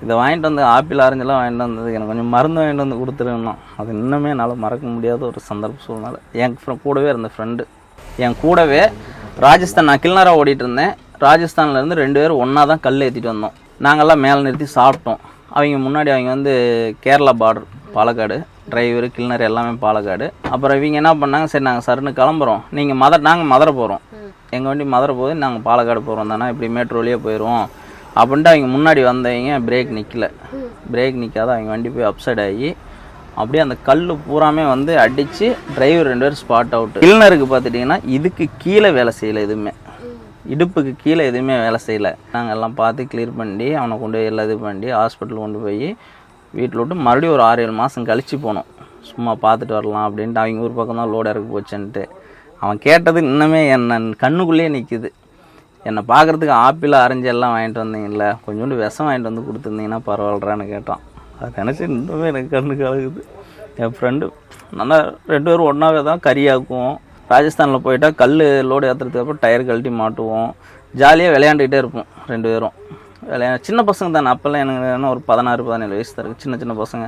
இதை வாங்கிட்டு வந்து ஆப்பிள் ஆரஞ்செல்லாம் வாங்கிட்டு வந்தது எனக்கு கொஞ்சம் மருந்து வாங்கிட்டு வந்து கொடுத்துருந்தோம். அது இன்னுமே என்னால் மறக்க முடியாத ஒரு சந்தர்ப்ப சூழ்நிலை. என் கூடவே இருந்த ஃப்ரெண்டு என் கூடவே ராஜஸ்தான், நான் கில்னராக ஓடிட்டு இருந்தேன். ராஜஸ்தான்லேருந்து 2 பேரும் ஒன்றா தான் கல் ஏற்றிட்டு வந்தோம். நாங்கள்லாம் மேலே நிறுத்தி சாப்பிட்டோம். அவங்க முன்னாடி அவங்க வந்து கேரளா பார்டர் பாலக்காடு, டிரைவரு கில்னர் எல்லாமே பாலக்காடு. அப்புறம் இவங்க என்ன பண்ணாங்க, சரி நாங்கள் சருன்னு கிளம்புறோம், நாங்கள் மதுரை போகிறோம், எங்கள் வண்டி மதுரை போகுது, நாங்கள் பாலக்காடு போகிறோம் தானே, இப்படி மேட்ரோலேயே போயிடுவோம் அப்படின்ட்டு அவங்க முன்னாடி வந்தவங்க பிரேக் நிற்காத அவங்க வண்டி போய் அப்சைட் ஆகி அப்படியே அந்த கல் பூராமே வந்து அடித்து டிரைவர் 2 பேர் ஸ்பாட் அவுட்டு. கில்னருக்கு பார்த்துட்டிங்கன்னா இதுக்கு கீழே வேலை செய்யலை, எதுவுமே இடுப்புக்கு கீழே எதுவுமே வேலை செய்யலை. நாங்கள் எல்லாம் பார்த்து கிளியர் பண்ணி அவனை கொண்டு போய் எல்லாம் இது பண்ணி ஹாஸ்பிட்டல் கொண்டு போய் வீட்டில் விட்டு மறுபடியும் ஒரு 6-7 மாதம் கழித்து போனோம். சும்மா பார்த்துட்டு வரலாம் அப்படின்ட்டு. அவங்க ஊர் பக்கம் தான் லோடு இறக்கி போச்சுன்ட்டு அவன் கேட்டது இன்னுமே என்ன கண்ணுக்குள்ளேயே நிற்கிது. என்னை பார்க்குறதுக்கு ஆப்பிள் ஆரஞ்சு எல்லாம் வாங்கிட்டு வந்தீங்கல்ல, கொஞ்சோண்டு விஷம் வாங்கிட்டு வந்து கொடுத்துருந்தீங்கன்னா பரவாயில்லறான்னு கேட்டான். அதை நினச்சி இன்னுமே எனக்கு கண்ணு கலகுது. என் ஃப்ரெண்டு நல்லா 2 பேரும் ஒன்றாவே தான் கறியாக்குவோம். ராஜஸ்தானில் போயிட்டா கல் லோடு ஏற்றுறதுக்கு அப்புறம் டயர் கழட்டி மாட்டுவோம். ஜாலியாக விளையாண்டுக்கிட்டே இருப்போம் 2 பேரும். சின்ன பசங்க தானே, அப்போல்லாம் எனக்கு ஒரு 16-17 வயசு தான் இருக்குது, சின்ன பசங்க.